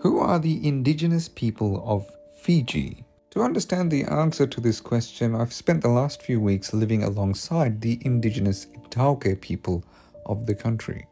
Who are the indigenous people of Fiji? To understand the answer to this question, I've spent the last few weeks living alongside the indigenous Italke people of the country.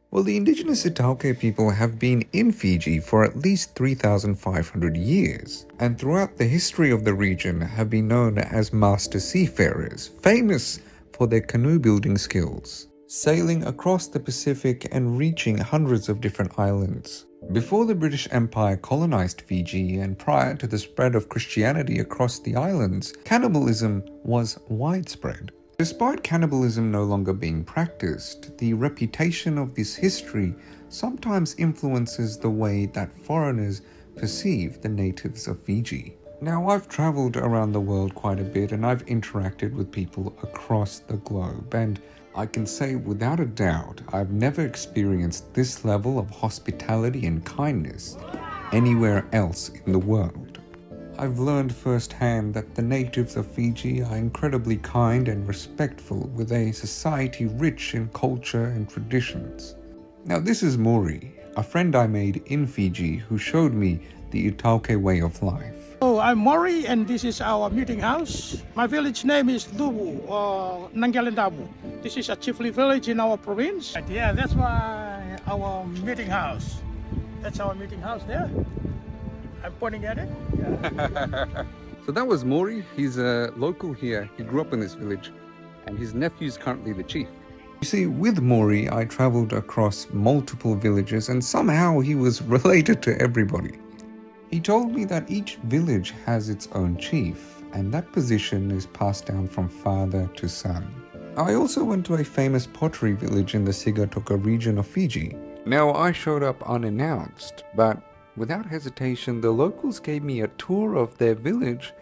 Well, the indigenous Italke people have been in Fiji for at least 3,500 years, and throughout the history of the region have been known as master seafarers, famous for their canoe building skills, sailing across the Pacific and reaching hundreds of different islands. Before the British Empire colonized Fiji and prior to the spread of Christianity across the islands, cannibalism was widespread. Despite cannibalism no longer being practiced, the reputation of this history sometimes influences the way that foreigners perceive the natives of Fiji. Now, I've traveled around the world quite a bit and I've interacted with people across the globe, and I can say without a doubt, I've never experienced this level of hospitality and kindness anywhere else in the world. I've learned firsthand that the natives of Fiji are incredibly kind and respectful, with a society rich in culture and traditions. Now, this is Mori, a friend I made in Fiji who showed me the Italke way of life. Oh, I'm Mori and this is our meeting house. My village name is Dubu or Nangalendabu. This is a chiefly village in our province. Yeah, that's why our meeting house. That's our meeting house there. I'm pointing at it. Yeah. So that was Mori. He's a local here. He grew up in this village and his nephew is currently the chief. You see, with Mori, I traveled across multiple villages and somehow he was related to everybody. He told me that each village has its own chief, and that position is passed down from father to son. I also went to a famous pottery village in the Sigatoka region of Fiji. Now, I showed up unannounced, but without hesitation, the locals gave me a tour of their village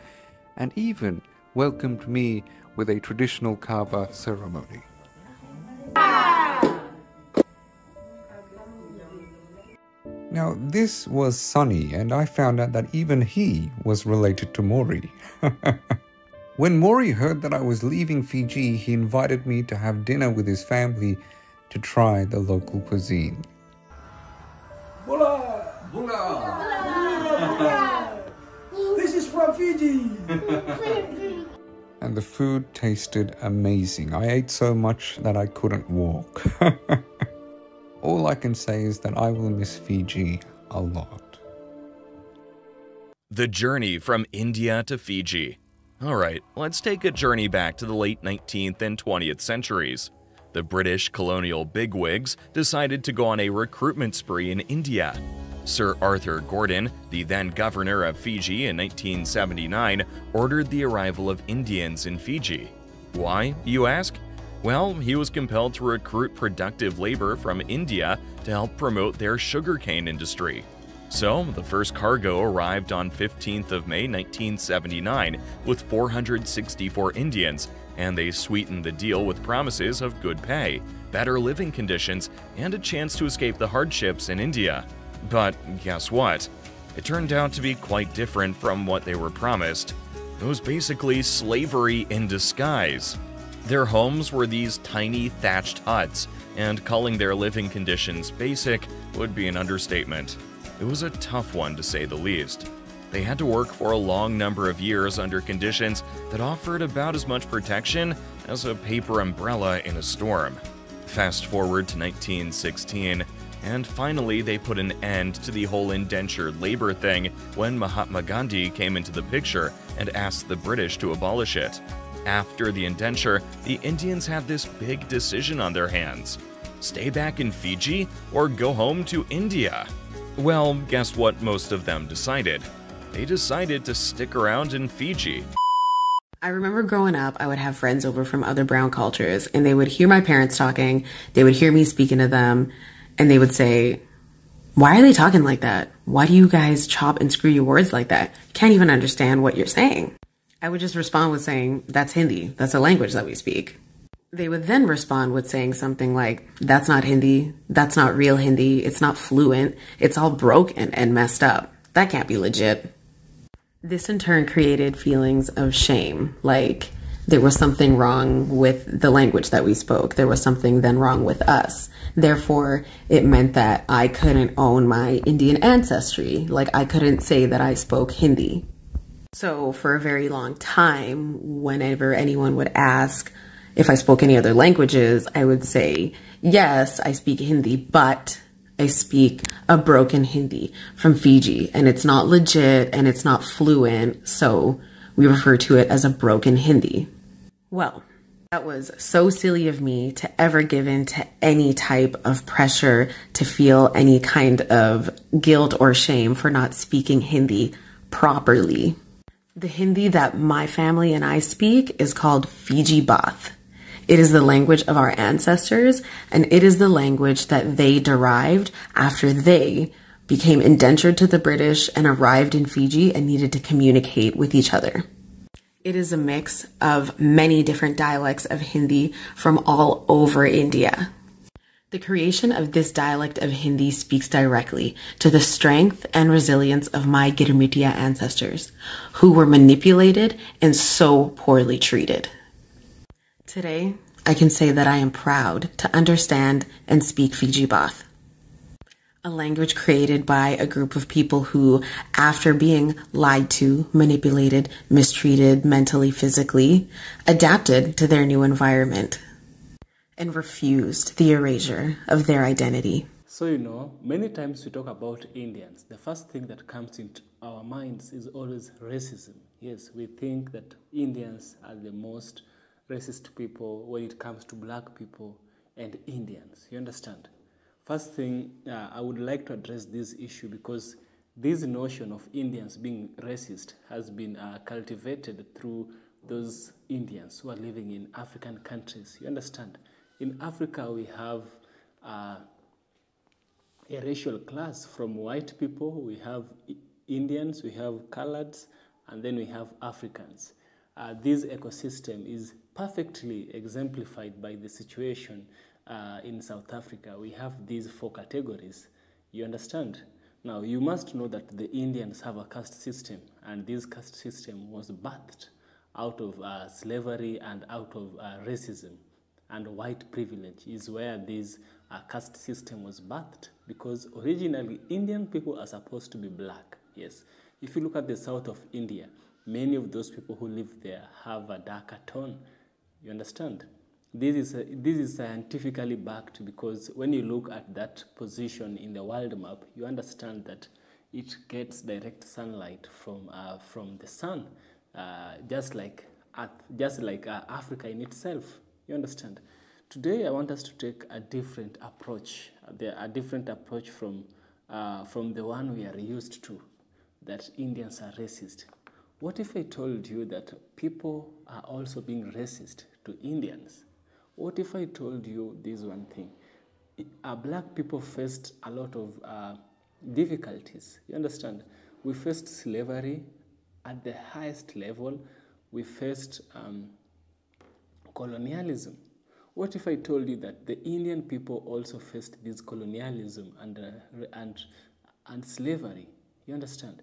and even welcomed me with a traditional kava ceremony. Now, this was Sunny, and I found out that even he was related to Mori. When Mori heard that I was leaving Fiji, he invited me to have dinner with his family to try the local cuisine. Bula! Bula! Bula! This is from Fiji! And the food tasted amazing. I ate so much that I couldn't walk. All I can say is that I will miss Fiji a lot. The journey from India to Fiji. Alright, let's take a journey back to the late 19th and 20th centuries. The British colonial bigwigs decided to go on a recruitment spree in India. Sir Arthur Gordon, the then governor of Fiji in 1979, ordered the arrival of Indians in Fiji. Why, you ask? Well, he was compelled to recruit productive labor from India to help promote their sugarcane industry. So, the first cargo arrived on 15th of May 1979 with 464 Indians, and they sweetened the deal with promises of good pay, better living conditions, and a chance to escape the hardships in India. But guess what? It turned out to be quite different from what they were promised. It was basically slavery in disguise. Their homes were these tiny thatched huts, and calling their living conditions basic would be an understatement. It was a tough one to say the least. They had to work for a long number of years under conditions that offered about as much protection as a paper umbrella in a storm. Fast forward to 1916, and finally they put an end to the whole indentured labor thing when Mahatma Gandhi came into the picture and asked the British to abolish it. After the indenture, the Indians had this big decision on their hands. Stay back in Fiji or go home to India? Well, guess what most of them decided? They decided to stick around in Fiji. I remember growing up, I would have friends over from other brown cultures, and they would hear my parents talking, they would hear me speaking to them, and they would say, "Why are they talking like that? Why do you guys chop and screw your words like that? Can't even understand what you're saying." I would just respond with saying, "That's Hindi. That's a language that we speak." They would then respond with saying something like, "That's not Hindi. That's not real Hindi. It's not fluent. It's all broken and messed up. That can't be legit." This in turn created feelings of shame, like there was something wrong with the language that we spoke. There was something then wrong with us. Therefore, it meant that I couldn't own my Indian ancestry. Like, I couldn't say that I spoke Hindi. So for a very long time, whenever anyone would ask if I spoke any other languages, I would say, yes, I speak Hindi, but I speak a broken Hindi from Fiji, and it's not legit and it's not fluent, so we refer to it as a broken Hindi. Well, that was so silly of me to ever give in to any type of pressure, to feel any kind of guilt or shame for not speaking Hindi properly. The Hindi that my family and I speak is called Fiji Bath. It is the language of our ancestors, and it is the language that they derived after they became indentured to the British and arrived in Fiji and needed to communicate with each other. It is a mix of many different dialects of Hindi from all over India. The creation of this dialect of Hindi speaks directly to the strength and resilience of my Girmitia ancestors, who were manipulated and so poorly treated. Today, I can say that I am proud to understand and speak Fiji Bath, a language created by a group of people who, after being lied to, manipulated, mistreated mentally, physically, adapted to their new environment and refused the erasure of their identity. So, many times we talk about Indians. The first thing that comes into our minds is always racism. Yes, we think that Indians are the most racist people when it comes to black people and Indians. You understand? First thing, I would like to address this issue because this notion of Indians being racist has been cultivated through those Indians who are living in African countries. You understand? In Africa, we have a racial class from white people, we have Indians, we have coloreds, and then we have Africans. This ecosystem is perfectly exemplified by the situation in South Africa. We have these 4 categories. You understand? Now, you must know that the Indians have a caste system, and this caste system was birthed out of slavery and out of racism. And white privilege is where this caste system was birthed, because originally Indian people are supposed to be black. Yes. If you look at the south of India, many of those people who live there have a darker tone. You understand? This is scientifically backed, because when you look at that position in the world map, you understand that it gets direct sunlight from the sun, just like Africa in itself. You understand? Today, I want us to take a different approach, from the one we are used to, that Indians are racist. What if I told you that people are also being racist to Indians? What if I told you this one thing? Black people faced a lot of difficulties. You understand? We faced slavery at the highest level. We faced colonialism. What if I told you that the Indian people also faced this colonialism and slavery? You understand?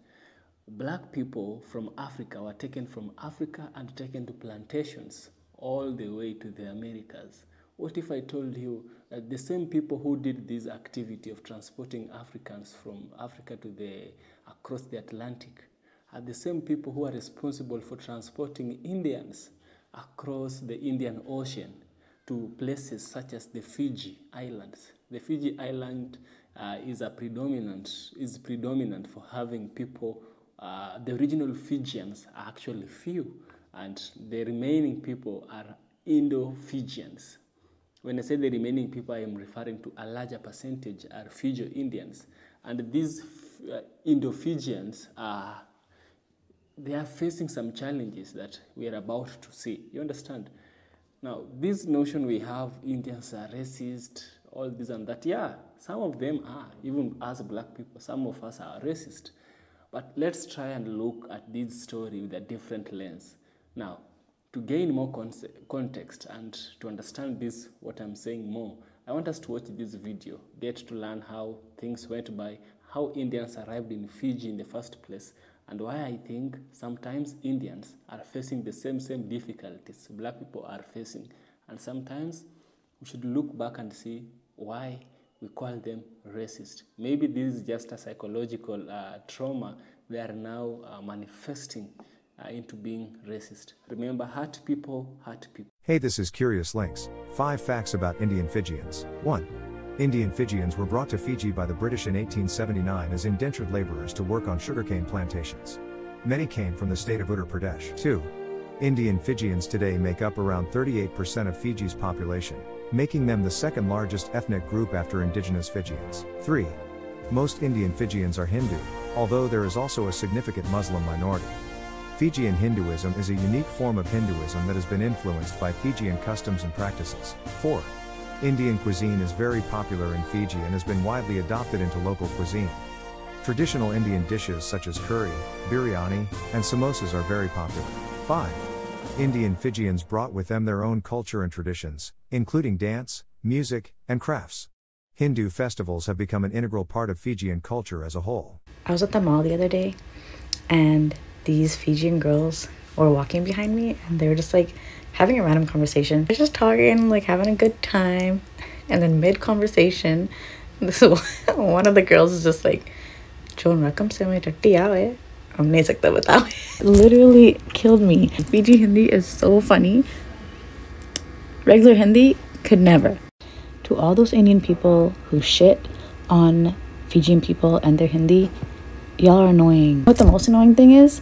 Black people from Africa were taken from Africa and taken to plantations all the way to the Americas. What if I told you that the same people who did this activity of transporting Africans from Africa to across the Atlantic are the same people who are responsible for transporting Indians across the Indian Ocean to places such as the Fiji Islands. The Fiji Island is predominant for having people. The original Fijians are actually few, and the remaining people are Indo-Fijians. When I say the remaining people, I am referring to a larger percentage are Fiji Indians, and these Indo-Fijians they are facing some challenges that we are about to see. You understand? Now, this notion we have, Indians are racist, all this and that, yeah, some of them are, even as black people, some of us are racist. But let's try and look at this story with a different lens. Now, to gain more context and to understand this, what I'm saying more, I want us to watch this video, get to learn how things went by, how Indians arrived in Fiji in the first place, and why I think sometimes Indians are facing the same difficulties black people are facing. And sometimes we should look back and see why we call them racist. Maybe this is just a psychological trauma they are now manifesting into being racist. Remember, hurt people hurt people. Hey, this is Curious Links. 5 facts about Indian Fijians. 1. Indian Fijians were brought to Fiji by the British in 1879 as indentured laborers to work on sugarcane plantations. Many came from the state of Uttar Pradesh. 2. Indian Fijians today make up around 38% of Fiji's population, making them the second largest ethnic group after indigenous Fijians. 3. Most Indian Fijians are Hindu, although there is also a significant Muslim minority. Fijian Hinduism is a unique form of Hinduism that has been influenced by Fijian customs and practices. 4. Indian cuisine is very popular in Fiji and has been widely adopted into local cuisine. Traditional Indian dishes such as curry, biryani, and samosas are very popular. 5. Indian Fijians brought with them their own culture and traditions, including dance, music, and crafts. Hindu festivals have become an integral part of Fijian culture as a whole. I was at the mall the other day, and these Fijian girls were walking behind me, and they were just like having a random conversation. They're just talking, like having a good time, and then mid-conversation, one of the girls is just like, "Chon rakam se mein tatti aave." I'm nahi sakta batao. Literally killed me. Fiji Hindi is so funny. Regular Hindi could never. To all those Indian people who shit on Fijian people and their Hindi, y'all are annoying. What the most annoying thing is,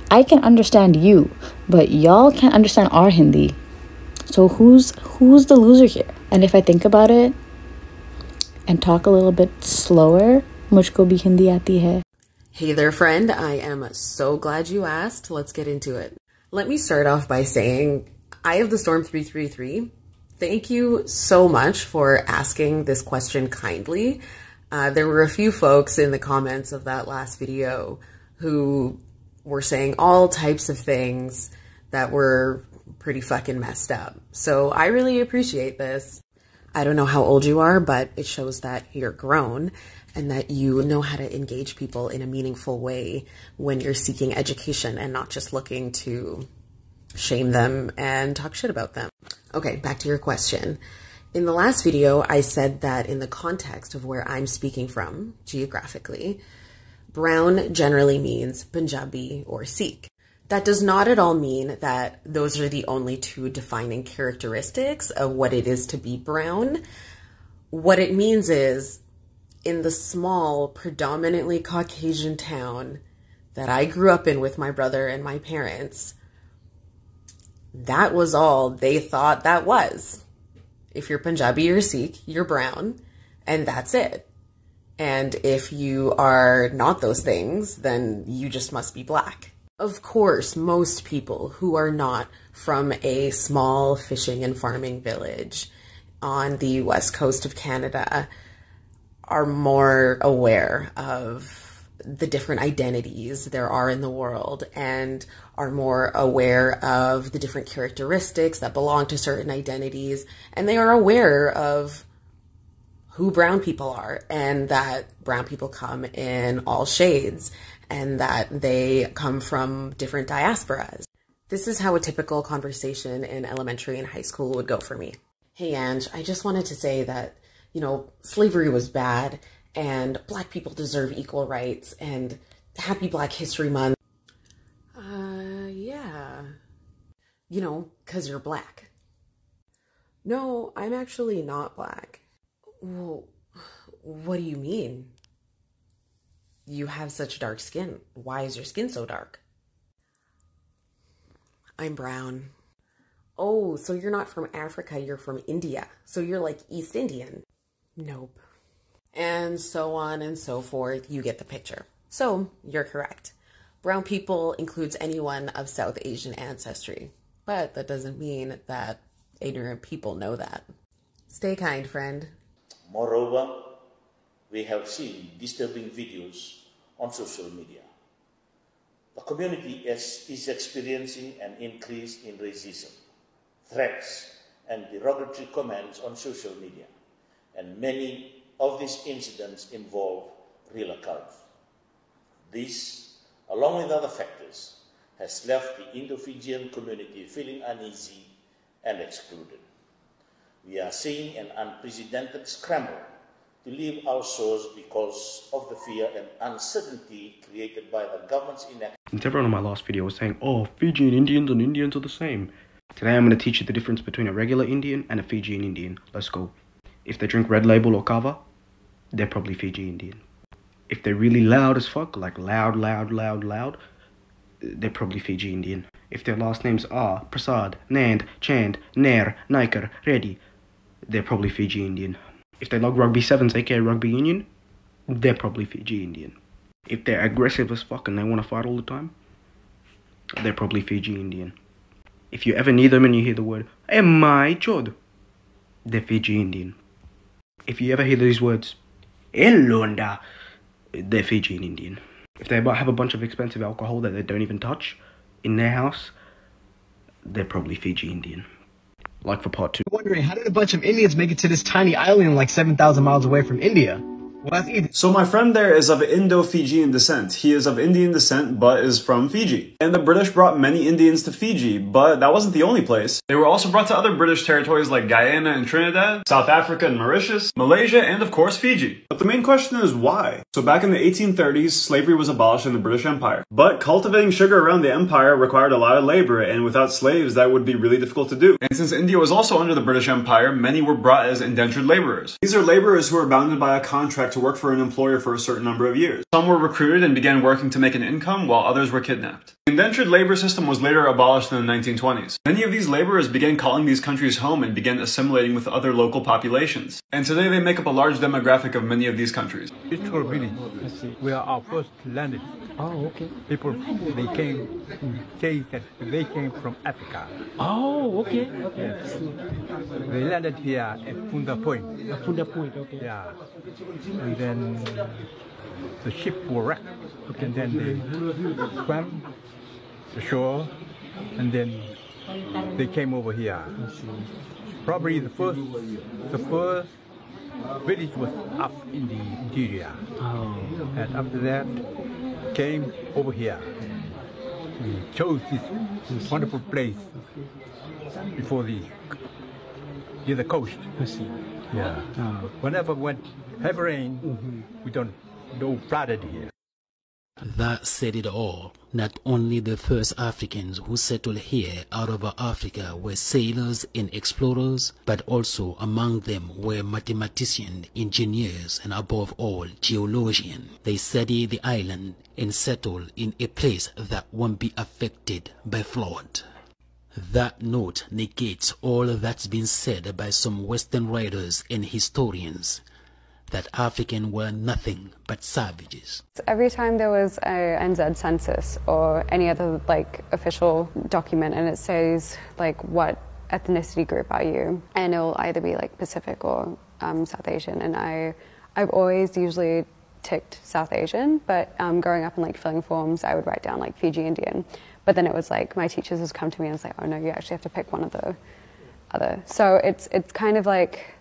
I can understand you, but y'all can't understand our Hindi. So who's the loser here? And if I think about it and talk a little bit slower, mujhko bhi Hindi aati hai. Hey there, friend. I am so glad you asked. Let's get into it. Let me start off by saying, Eye of the Storm 333, thank you so much for asking this question kindly. There were a few folks in the comments of that last video who were saying all types of things that were pretty fucking messed up. So I really appreciate this. I don't know how old you are, but it shows that you're grown and that you know how to engage people in a meaningful way when you're seeking education and not just looking to shame them and talk shit about them. Okay, back to your question. In the last video, I said that in the context of where I'm speaking from, geographically, brown generally means Punjabi or Sikh. That does not at all mean that those are the only two defining characteristics of what it is to be brown. What it means is, in the small, predominantly Caucasian town that I grew up in with my brother and my parents, that was all they thought that was. If you're Punjabi or Sikh, you're brown, and that's it. And if you are not those things, then you just must be black. Of course, most people who are not from a small fishing and farming village on the west coast of Canada are more aware of the different identities there are in the world and are more aware of the different characteristics that belong to certain identities. And they are aware of who brown people are and that brown people come in all shades and that they come from different diasporas. This is how a typical conversation in elementary and high school would go for me. Hey, Ange, I just wanted to say that, you know, slavery was bad and black people deserve equal rights and happy Black History Month. Yeah. You know, 'cause you're black. No, I'm actually not black. Well, what do you mean? You have such dark skin. Why is your skin so dark? I'm brown. Oh, so you're not from Africa, you're from India. So you're like East Indian. Nope. And so on and so forth. You get the picture. So you're correct. Brown people includes anyone of South Asian ancestry. But that doesn't mean that ignorant people know that. Stay kind, friend. Moreover, we have seen disturbing videos on social media. The community is experiencing an increase in racism, threats, and derogatory comments on social media, and many of these incidents involve real accounts. These along with other factors, has left the Indo-Fijian community feeling uneasy and excluded. We are seeing an unprecedented scramble to leave our shores because of the fear and uncertainty created by the government's inaction. Since everyone on my last video was saying, oh, Fijian Indians and Indians are the same. Today I'm going to teach you the difference between a regular Indian and a Fijian Indian. Let's go. If they drink Red Label or Kava, they're probably Fiji Indian. If they're really loud as fuck, like loud, they're probably Fiji Indian. If their last names are Prasad, Nand, Chand, Nair, Naikar, Reddy, they're probably Fiji Indian. If they log rugby sevens, aka rugby union, they're probably Fiji Indian. If they're aggressive as fuck and they want to fight all the time, they're probably Fiji Indian. If you ever need them and you hear the word "Emai Chod," they're Fiji Indian. If you ever hear these words "Elonda," they're Fijian Indian. If they have a bunch of expensive alcohol that they don't even touch in their house, they're probably Fiji Indian. Like for part 2. Wondering, how did a bunch of Indians make it to this tiny island like 7,000 miles away from India? Well, that's easy. So my friend there is of Indo-Fijian descent. He is of Indian descent, but is from Fiji. And the British brought many Indians to Fiji, but that wasn't the only place. They were also brought to other British territories like Guyana and Trinidad, South Africa and Mauritius, Malaysia, and of course Fiji. But the main question is why? So back in the 1830s, slavery was abolished in the British Empire. But cultivating sugar around the empire required a lot of labor, and without slaves, that would be really difficult to do. And since India was also under the British Empire, many were brought as indentured laborers. These are laborers who are bounded by a contract to work for an employer for a certain number of years. Some were recruited and began working to make an income, while others were kidnapped. The indentured labor system was later abolished in the 1920s. Many of these laborers began calling these countries home and began assimilating with other local populations. And today they make up a large demographic of many of these countries. Peaceful village, where our first landed. Oh, okay. People, they came, say that they came from Africa. Oh, okay. Yes. They landed here at Punda Point. Punda Point, okay. Yeah. And then the ship were wrecked. Okay. And then they swam the shore, and then they came over here. Probably the first village was up in the interior. Oh. And after that, came over here. We chose this wonderful place before the coast. I see. Yeah. Whenever went heavy rain, we don't flooded here. That said it all. Not only the first Africans who settled here out of Africa were sailors and explorers, but also among them were mathematicians, engineers, and above all, geologians. They studied the island and settled in a place that won't be affected by flood. That note negates all that's been said by some Western writers and historians, that Africans were nothing but savages. Every time there was a NZ census or any other like official document and it says like what ethnicity group are you, and it'll either be like Pacific or South Asian, and I've always usually ticked South Asian, but growing up and like filling forms I would write down like Fiji Indian, but then it was like my teachers has come to me and it's like, oh no, you actually have to pick one of the other. So it's kind of like,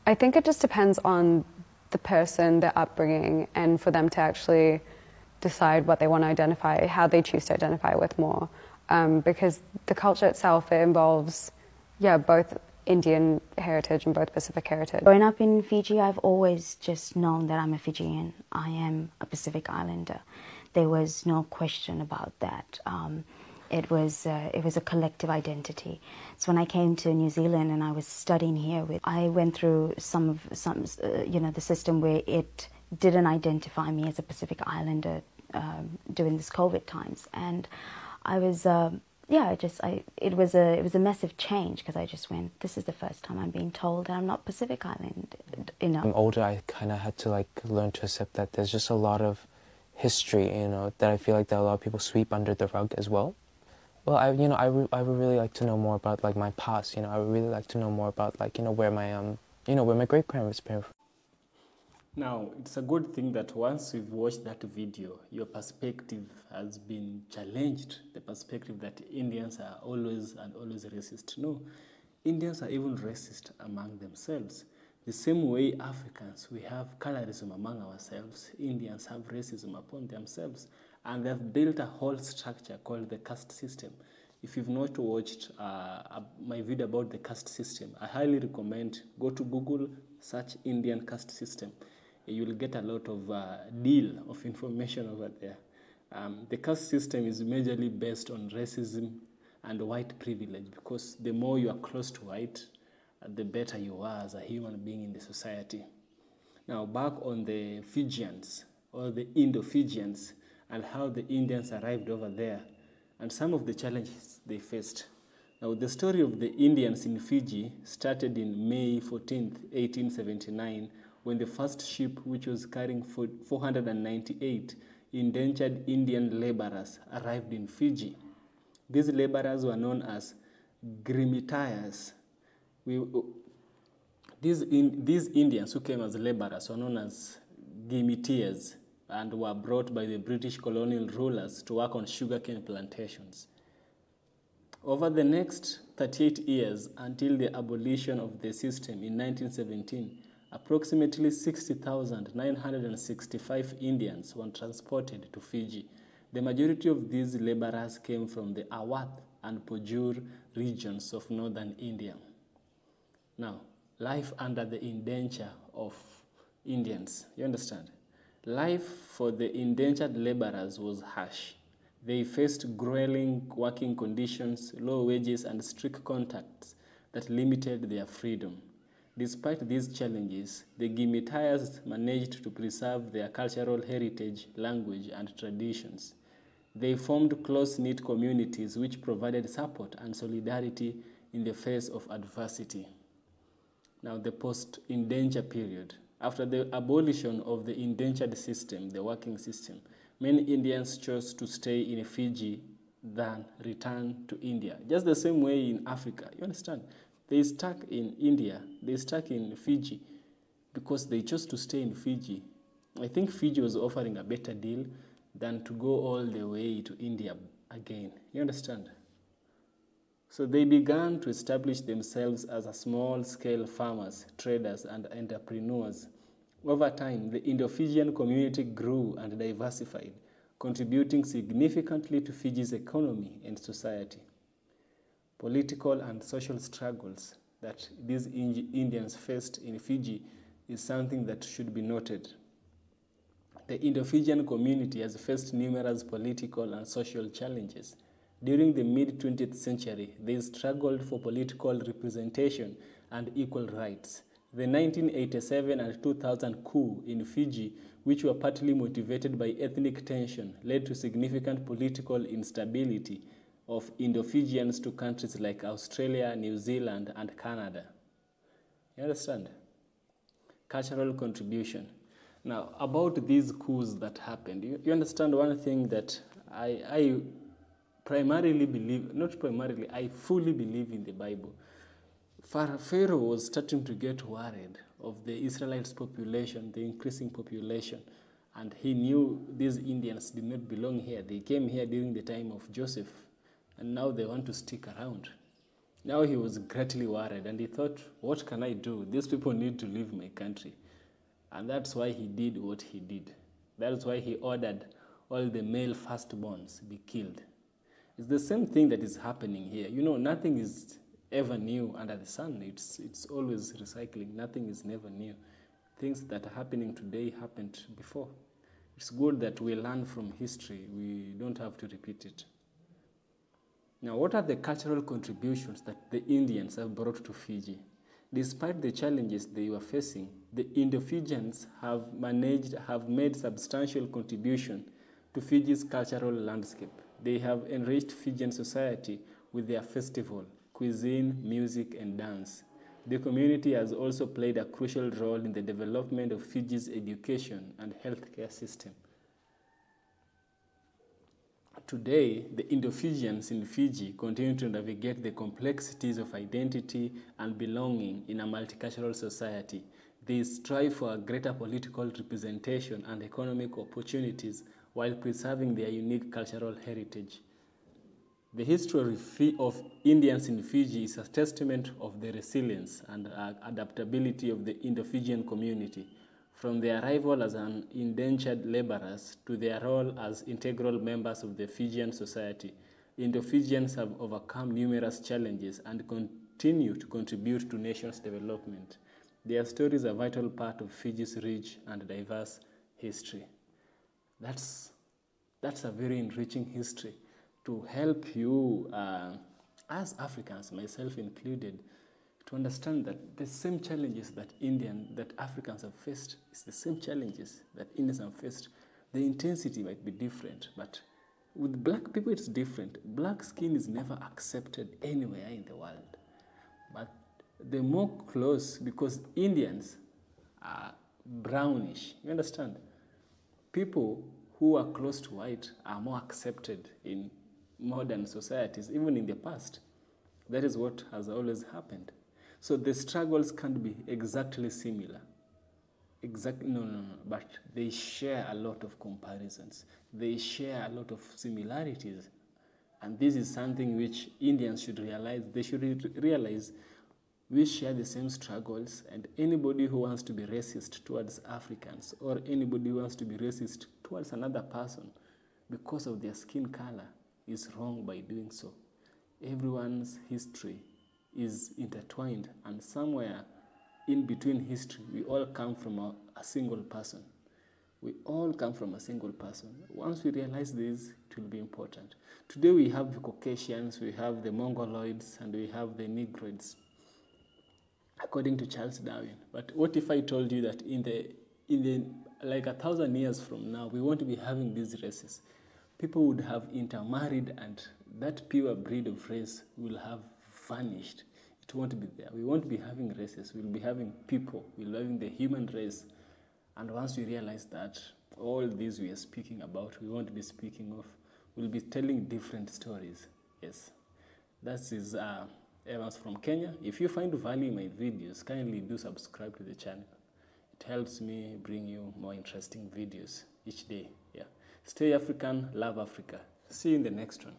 I think it just depends on the person, their upbringing, and for them to actually decide what they want to identify, how they choose to identify with more. Because the culture itself, it involves, both Indian heritage and both Pacific heritage. Growing up in Fiji, I've always just known that I'm a Fijian. I am a Pacific Islander. There was no question about that. It was a collective identity. So when I came to New Zealand and I was studying here, I went through the system where it didn't identify me as a Pacific Islander during this COVID times, and I was it was a massive change, because I just went, this is the first time I'm being told that I'm not Pacific Island. I'm older, I kind of had to like learn to accept that there's just a lot of history, that I feel like that a lot of people sweep under the rug as well. Well, I would really like to know more about like my past. I would really like to know more about like where my great-grandparents came from. Now, it's a good thing that once you've watched that video, your perspective has been challenged. The perspective that Indians are always racist. No, Indians are even racist among themselves. The same way Africans, we have colorism among ourselves, Indians have racism upon themselves, and they've built a whole structure called the caste system. If you've not watched my video about the caste system, I highly recommend go to Google, search Indian caste system. You'll get a lot of deal of information over there. The caste system is majorly based on racism and white privilege, because the more you are close to white, the better you are as a human being in the society. Now, back on the Fijians, or the Indo-Fijians, and how the Indians arrived over there, and some of the challenges they faced. Now, the story of the Indians in Fiji started in May 14th, 1879, when the first ship, which was carrying 498 indentured Indian laborers, arrived in Fiji. These laborers were known as gThes. These Indians who came as laborers were known as gThes and were brought by the British colonial rulers to work on sugarcane plantations. Over the next 38 years, until the abolition of the system in 1917, approximately 60,965 Indians were transported to Fiji. The majority of these laborers came from the Awath and Pojur regions of northern India. Now, life under the indenture of Indians, you understand? Life for the indentured laborers was harsh. They faced grueling working conditions, low wages, and strict contacts that limited their freedom. Despite these challenges, the gThes managed to preserve their cultural heritage, language, and traditions. They formed close-knit communities which provided support and solidarity in the face of adversity. Now, the post-indenture period. After the abolition of the indentured system, the working system, many Indians chose to stay in Fiji than return to India. Just the same way in Africa, you understand? They stuck in India, they stuck in Fiji because they chose to stay in Fiji. I think Fiji was offering a better deal than to go all the way to India again. You understand? So they began to establish themselves as a small-scale farmers, traders, and entrepreneurs. Over time, the Indo-Fijian community grew and diversified, contributing significantly to Fiji's economy and society. Political and social struggles that these Indians faced in Fiji is something that should be noted. The Indo-Fijian community has faced numerous political and social challenges. During the mid-20th century, they struggled for political representation and equal rights. The 1987 and 2000 coup in Fiji, which were partly motivated by ethnic tension, led to significant political instability of Indo-Fijians to countries like Australia, New Zealand, and Canada. You understand? Cultural contribution. Now, about these coups that happened, you understand one thing that I primarily believe, not primarily, I fully believe in the Bible. Pharaoh was starting to get worried of the Israelites' population, the increasing population, and he knew these Indians did not belong here. They came here during the time of Joseph, and now they want to stick around. Now he was greatly worried, and he thought, what can I do? These people need to leave my country. And that's why he did what he did. That's why he ordered all the male firstborns be killed. It's the same thing that is happening here. You know, nothing is ever new under the sun. It's always recycling. Nothing is never new. Things that are happening today happened before. It's good that we learn from history. We don't have to repeat it. Now, what are the cultural contributions that the Indians have brought to Fiji? Despite the challenges they were facing, the Indo-Fijians have made substantial contribution to Fiji's cultural landscape. They have enriched Fijian society with their festival, cuisine, music, and dance. The community has also played a crucial role in the development of Fiji's education and healthcare system. Today, the Indo-Fijians in Fiji continue to navigate the complexities of identity and belonging in a multicultural society. They strive for a greater political representation and economic opportunities while preserving their unique cultural heritage. The history of Indians in Fiji is a testament of the resilience and adaptability of the Indo-Fijian community, from their arrival as an indentured laborers to their role as integral members of the Fijian society. Indo-Fijians have overcome numerous challenges and continue to contribute to nation's development. Their stories are a vital part of Fiji's rich and diverse history. That's a very enriching history to help you, as Africans, myself included, to understand that the same challenges that Africans have faced is the same challenges that Indians have faced. The intensity might be different, but with black people it's different. Black skin is never accepted anywhere in the world. But the more close, because Indians are brownish, you understand? People who are close to white are more accepted in modern societies, even in the past. That is what has always happened. So the struggles can't be exactly similar. No, but they share a lot of comparisons. They share a lot of similarities. And this is something which Indians should realize. They should realize we share the same struggles, and anybody who wants to be racist towards Africans, or anybody who wants to be racist towards another person because of their skin color, is wrong by doing so. Everyone's history is intertwined, and somewhere in between history, we all come from a single person. We all come from a single person. Once we realize this, it will be important. Today we have the Caucasians, we have the Mongoloids, and we have the Negroids, according to Charles Darwin. But what if I told you that in the like 1,000 years from now, we won't be having these races? People would have intermarried, and that pure breed of race will have vanished. It won't be there. We won't be having races. We'll be having people. We'll be having the human race. And once we realize that, all these we are speaking about, we won't be speaking of. We'll be telling different stories. Yes. That is Evans from Kenya. If you find value in my videos, kindly do subscribe to the channel. It helps me bring you more interesting videos each day. Yeah. Stay African, love Africa. See you in the next one.